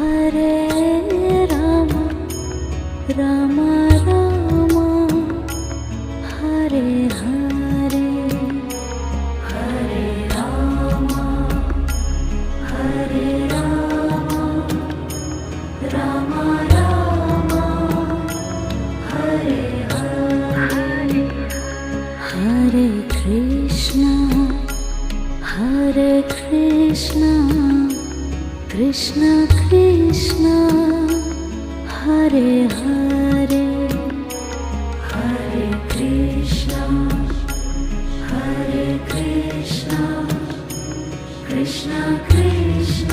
Hare Rama Rama Rama Hare Hare Hare Rama Hare Rama Rama Rama Hare Hare Hare Krishna Krishna Krishna Hare Hare Hare Krishna Krishna Krishna